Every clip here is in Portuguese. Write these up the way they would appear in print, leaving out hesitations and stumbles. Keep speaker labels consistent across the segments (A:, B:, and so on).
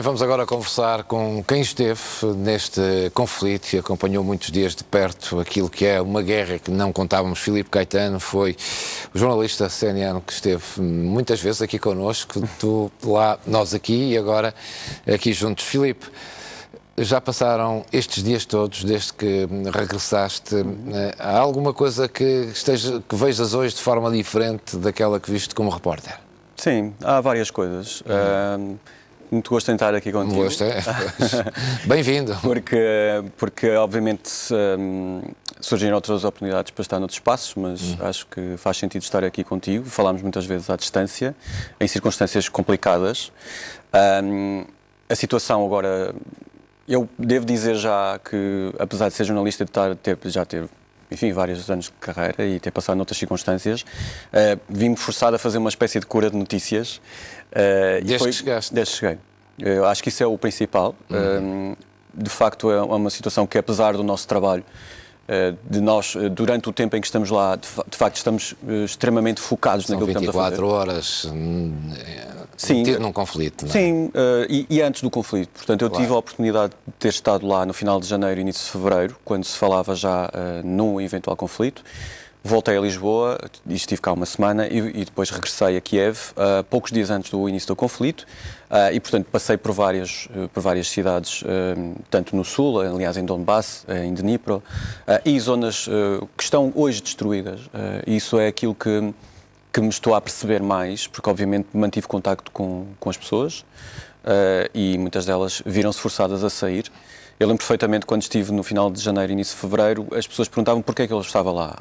A: Vamos agora conversar com quem esteve neste conflito e acompanhou muitos dias de perto aquilo que é uma guerra que não contávamos. Filipe Caetano foi o jornalista CNN que esteve muitas vezes aqui connosco, tu lá, nós aqui e agora aqui juntos. Filipe, já passaram estes dias todos desde que regressaste. Há alguma coisa que vejas hoje de forma diferente daquela que viste como repórter?
B: Sim, há várias coisas. Muito gosto de estar aqui contigo.
A: Gosto, é? Bem-vindo.
B: Porque obviamente, surgiram outras oportunidades para estar noutros espaços, mas acho que faz sentido estar aqui contigo. Falámos muitas vezes à distância, em circunstâncias complicadas. A situação agora... Eu devo dizer já que, apesar de ser jornalista e já ter enfim, vários anos de carreira e ter passado noutras circunstâncias, vim-me forçado a fazer uma espécie de cura de notícias.
A: Desde que chegaste?
B: Desde que cheguei. Eu acho que isso é o principal. De facto, é uma situação que, apesar do nosso trabalho, de nós, durante o tempo em que estamos lá, de facto, estamos extremamente focados naquilo que estamos a fazer.
A: 24 horas metido num conflito, não é?
B: Sim, e antes do conflito. Portanto, eu tive a oportunidade de ter estado lá no final de janeiro e início de fevereiro, quando se falava já num eventual conflito. Voltei a Lisboa e estive cá uma semana e depois regressei a Kiev poucos dias antes do início do conflito e, portanto, passei por várias cidades, tanto no sul, aliás, em Donbass, em Dnipro, e zonas que estão hoje destruídas. Isso é aquilo que me estou a perceber mais, porque, obviamente, mantive contacto com as pessoas e muitas delas viram-se forçadas a sair. Eu lembro perfeitamente, quando estive no final de janeiro e início de fevereiro, as pessoas perguntavam porquê é que eu estava lá.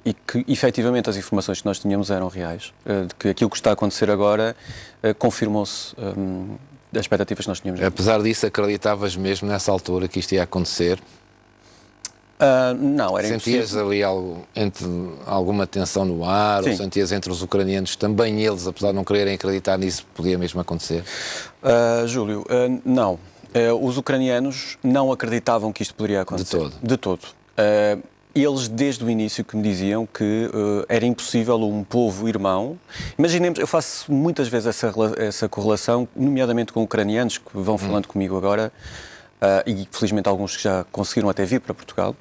B: E que, efetivamente, as informações que nós tínhamos eram reais. De que aquilo que está a acontecer agora confirmou-se as expectativas que nós tínhamos.
A: Apesar disso, acreditavas mesmo nessa altura que isto ia acontecer?
B: Não, era impossível.
A: Sentias ali alguma tensão no ar?
B: Sim.
A: Ou sentias entre os ucranianos, também eles, apesar de não quererem acreditar nisso, podia mesmo acontecer?
B: Júlio, não. Os ucranianos não acreditavam que isto poderia acontecer.
A: De todo?
B: De todo. Eles, desde o início, que me diziam que era impossível um povo irmão. Imaginemos, eu faço muitas vezes essa correlação, nomeadamente com ucranianos que vão falando comigo agora, e felizmente alguns que já conseguiram até vir para Portugal.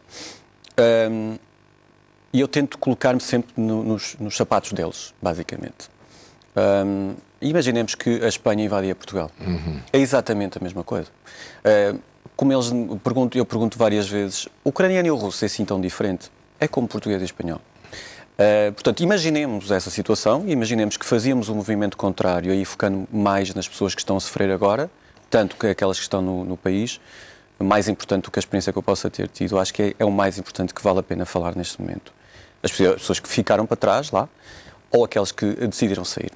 B: E eu tento colocar-me sempre nos sapatos deles, basicamente. Imaginemos que a Espanha invadia Portugal. É exatamente a mesma coisa. Como eu pergunto várias vezes, o ucraniano e o russo é assim tão diferente? É como português e espanhol. Portanto, imaginemos essa situação, imaginemos que fazíamos um movimento contrário, aí focando mais nas pessoas que estão a sofrer agora, tanto que aquelas que estão no país. Mais importante do que a experiência que eu possa ter tido, acho que é o mais importante que vale a pena falar neste momento. As pessoas que ficaram para trás lá, ou aquelas que decidiram sair.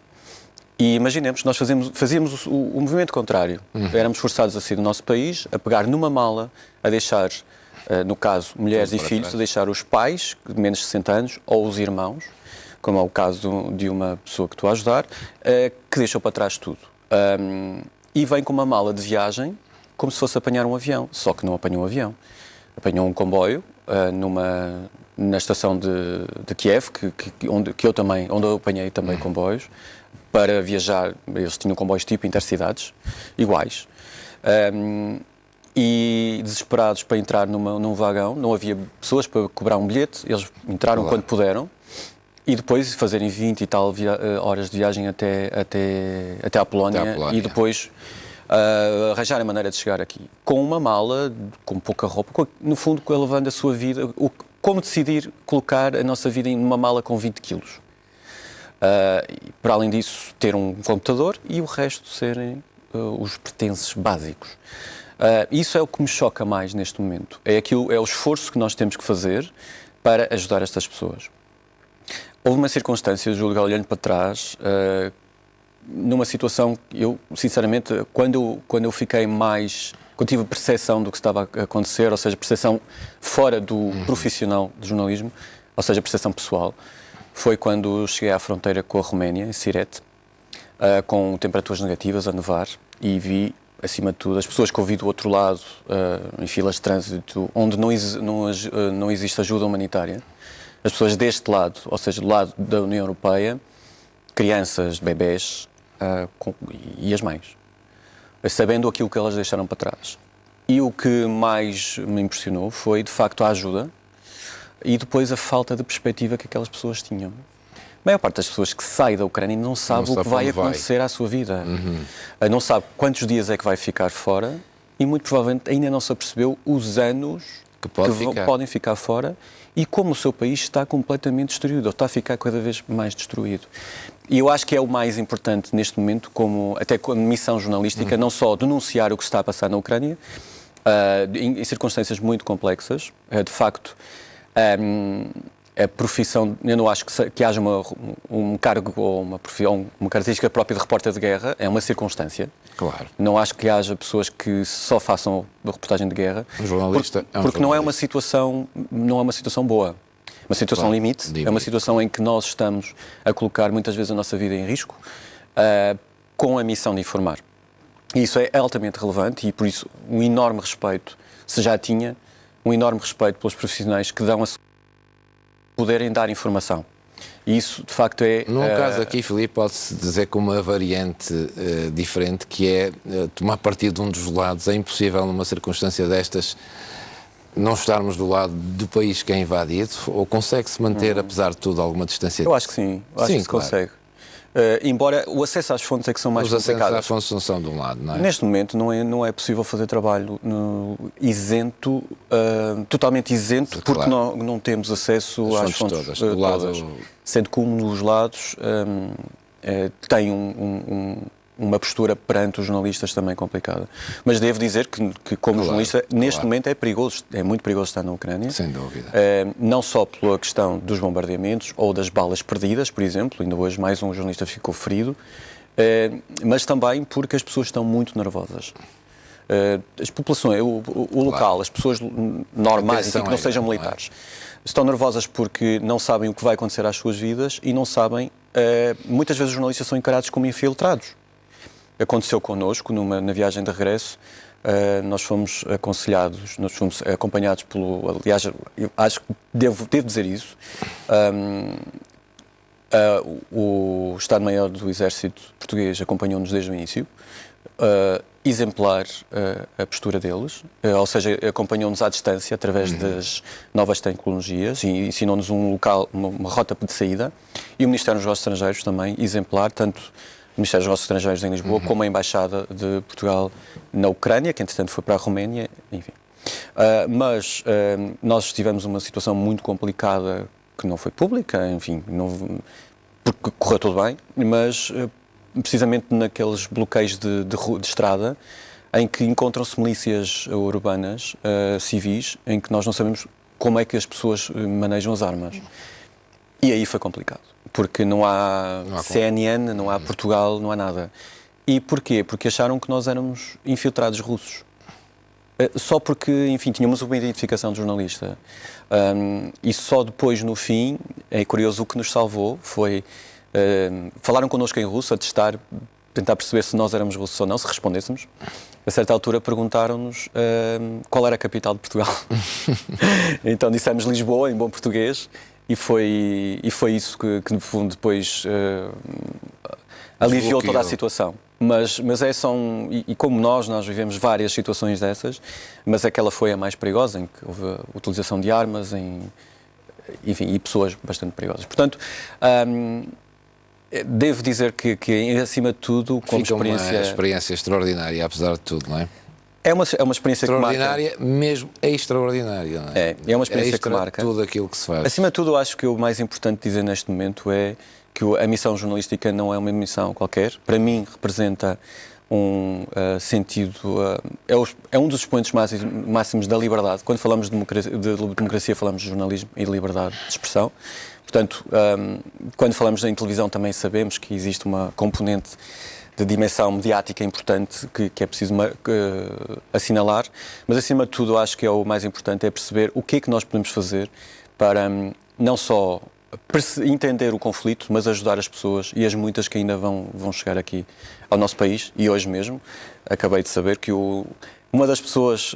B: E imaginemos, nós fazíamos o movimento contrário. Éramos forçados a sair do nosso país, a pegar numa mala, a deixar, no caso, mulheres e filhos, a deixar os pais, de menos de 60 anos, ou os irmãos, como é o caso de uma pessoa que estou a ajudar, que deixou para trás tudo. E vem com uma mala de viagem, como se fosse apanhar um avião, só que não apanhou um avião. Apanhou um comboio na estação de Kiev, onde eu apanhei também comboios, para viajar. Eles tinham comboios tipo intercidades, iguais. E desesperados para entrar num vagão, não havia pessoas para cobrar um bilhete, eles entraram quando puderam, e depois fazerem 20 e tal horas de viagem até à Polónia, e depois arranjarem a maneira de chegar aqui. Com uma mala, com pouca roupa, no fundo, levando a sua vida. Como decidir colocar a nossa vida numa mala com 20 quilos? Para além disso, ter um computador e o resto serem os pertences básicos. Isso é o que me choca mais neste momento. É o esforço que nós temos que fazer para ajudar estas pessoas. Houve uma circunstância, Júlio, olhando para trás, numa situação que eu, sinceramente, quando eu fiquei mais... Quando tive a percepção do que estava a acontecer, ou seja, percepção fora do profissional de jornalismo, ou seja, percepção pessoal, foi quando cheguei à fronteira com a Roménia, em Siret, com temperaturas negativas, a nevar, e vi, acima de tudo, as pessoas que eu vi do outro lado, em filas de trânsito, onde não existe ajuda humanitária, as pessoas deste lado, ou seja, do lado da União Europeia, crianças, bebés e as mães. sabendo aquilo que elas deixaram para trás. E o que mais me impressionou foi, de facto, a ajuda e depois a falta de perspectiva que aquelas pessoas tinham. A maior parte das pessoas que sai da Ucrânia não sabe o que vai acontecer à sua vida. Não sabe quantos dias é que vai ficar fora e, muito provavelmente, ainda não se apercebeu os anos que podem ficar fora e como o seu país está completamente destruído, ou está a ficar cada vez mais destruído. E eu acho que é o mais importante neste momento, até como missão jornalística, não só denunciar o que está a passar na Ucrânia, em circunstâncias muito complexas. De facto, a profissão, eu não acho que haja um cargo ou uma profissão, uma característica própria de repórter de guerra, é uma circunstância.
A: Claro.
B: Não acho que haja pessoas que só façam a reportagem de guerra.
A: Um jornalista
B: porque não é uma situação boa. Uma situação limite, é uma situação em que nós estamos a colocar muitas vezes a nossa vida em risco, com a missão de informar. E isso é altamente relevante e por isso um enorme respeito, se já tinha, um enorme respeito pelos profissionais que dão a poderem dar informação. E isso, de facto, é...
A: No caso aqui, Filipe, pode-se dizer com uma variante diferente, que é tomar partido de um dos lados. É impossível, numa circunstância destas, não estarmos do lado do país que é invadido? Ou consegue-se manter, apesar de tudo, alguma distância?
B: Eu acho que sim. Eu acho que se consegue. Embora o acesso às fontes é que são mais complicadas.
A: Os acessos às fontes não são de um lado, não é?
B: Neste momento não é possível fazer trabalho isento, totalmente isento, porque não temos acesso às fontes todas. Sendo que um dos lados tem uma postura perante os jornalistas também complicada. Mas devo dizer que como jornalista, neste momento é muito perigoso estar na Ucrânia.
A: Sem dúvida.
B: Não só pela questão dos bombardeamentos ou das balas perdidas, por exemplo, ainda hoje mais um jornalista ficou ferido, mas também porque as pessoas estão muito nervosas. As populações, o local, as pessoas normais, que não sejam militares, estão nervosas porque não sabem o que vai acontecer às suas vidas e não sabem, muitas vezes os jornalistas são encarados como infiltrados. Aconteceu connosco, na viagem de regresso, nós fomos aconselhados, nós fomos acompanhados aliás, eu acho que devo dizer isso, o Estado-Maior do Exército Português acompanhou-nos desde o início, exemplar a postura deles, ou seja, acompanhou-nos à distância através das novas tecnologias e ensinou-nos uma rota de saída, e o Ministério dos Negócios Estrangeiros também exemplar, tanto o Ministério dos Negócios Estrangeiros em Lisboa, como a Embaixada de Portugal na Ucrânia, que entretanto foi para a Roménia, enfim. Mas nós tivemos uma situação muito complicada que não foi pública, enfim, porque correu tudo bem, mas precisamente naqueles bloqueios de estrada em que encontram-se milícias urbanas, civis, em que nós não sabemos como é que as pessoas manejam as armas. E aí foi complicado, porque não há CNN, não há Portugal, não há nada. E porquê? Porque acharam que nós éramos infiltrados russos. Só porque, enfim, tínhamos uma identificação de jornalista. E só depois, no fim, é curioso, o que nos salvou foi... falaram connosco em russo, tentar perceber se nós éramos russos ou não, se respondêssemos. A certa altura perguntaram-nos qual era a capital de Portugal. Então dissemos Lisboa, em bom português, e foi isso que no fundo, depois aliviou toda a situação. Mas como nós vivemos várias situações dessas, mas aquela foi a mais perigosa, em que houve a utilização de armas, enfim, e pessoas bastante perigosas. Portanto, devo dizer que acima de tudo, como experiência...
A: uma experiência extraordinária, apesar de tudo, não é?
B: É uma experiência
A: extraordinária, que marca. Mesmo extraordinária, não é?
B: É uma experiência que marca.
A: Tudo aquilo que se faz.
B: Acima de tudo, eu acho que o mais importante dizer neste momento é que a missão jornalística não é uma missão qualquer. Para mim, representa um sentido... é um dos expoentes máximos da liberdade. Quando falamos de democracia, falamos de jornalismo e de liberdade de expressão. Portanto, quando falamos em televisão, também sabemos que existe uma componente de dimensão mediática importante que é preciso assinalar, mas acima de tudo acho que é o mais importante é perceber o que é que nós podemos fazer para não só entender o conflito, mas ajudar as pessoas e as muitas que ainda vão chegar aqui ao nosso país. E hoje mesmo acabei de saber que Uma das pessoas,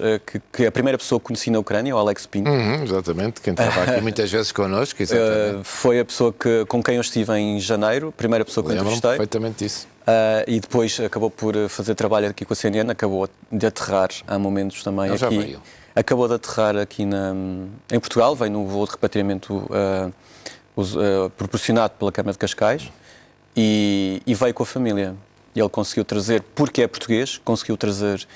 B: que a primeira pessoa que conheci na Ucrânia, o Alex Pinto,
A: exatamente, quem estava aqui muitas vezes connosco, exatamente.
B: foi a pessoa com quem eu estive em janeiro, a primeira pessoa que eu
A: Lembro-me
B: entrevistei.
A: perfeitamente disso.
B: E depois acabou por fazer trabalho aqui com a CNN, acabou de aterrar há momentos também
A: Ele já
B: aqui.
A: veio.
B: Acabou de aterrar aqui em Portugal, veio no voo de repatriamento proporcionado pela Câmara de Cascais e veio com a família. E ele conseguiu trazer, porque é português, conseguiu trazer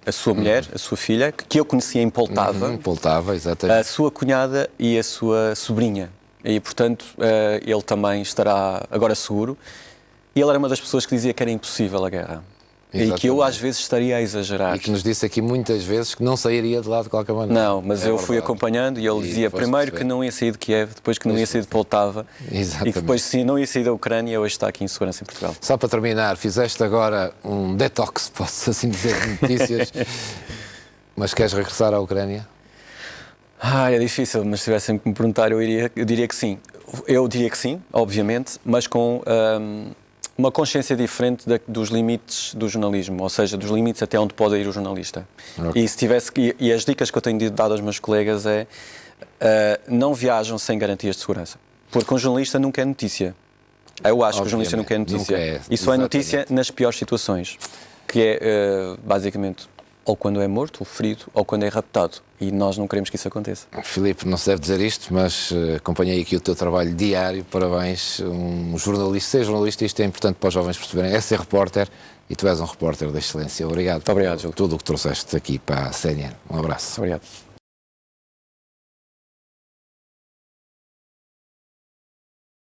B: a sua mulher, a sua filha, que eu conhecia em Poltava,
A: Poltava, exatamente.
B: a sua cunhada e a sua sobrinha. E, portanto, ele também estará agora seguro. E ele era uma das pessoas que dizia que era impossível a guerra.
A: Exatamente.
B: E que eu, às vezes, estaria a exagerar.
A: E que nos disse aqui muitas vezes que não sairia de lá de qualquer maneira.
B: Não, mas eu fui acompanhando e ele dizia primeiro que não ia sair de Kiev, depois que não ia sair de Poltava e que depois, se não ia sair da Ucrânia, hoje está aqui em segurança em Portugal.
A: Só para terminar, fizeste agora um detox, posso assim dizer, de notícias, mas queres regressar à Ucrânia?
B: É difícil, mas se tivessem que me perguntar, eu diria que sim. Eu diria que sim, obviamente, mas com uma consciência diferente dos limites do jornalismo, ou seja, dos limites até onde pode ir o jornalista.
A: Okay.
B: E se tivesse e as dicas que eu tenho dado aos meus colegas é não viajam sem garantias de segurança, porque um jornalista nunca é notícia. Eu acho que o jornalista nunca é notícia. Isso é notícia nas piores situações, que é basicamente ou quando é morto, ou ferido, ou quando é raptado. E nós não queremos que isso aconteça.
A: Filipe, não se deve dizer isto, mas acompanhei aqui o teu trabalho diário, parabéns. Um jornalista, ser jornalista, isto é importante para os jovens perceberem, é ser repórter, e tu és um repórter da excelência. Obrigado.
B: Muito obrigado, Júlio.
A: Por tudo o que trouxeste aqui para a CNN. Um abraço.
B: Obrigado.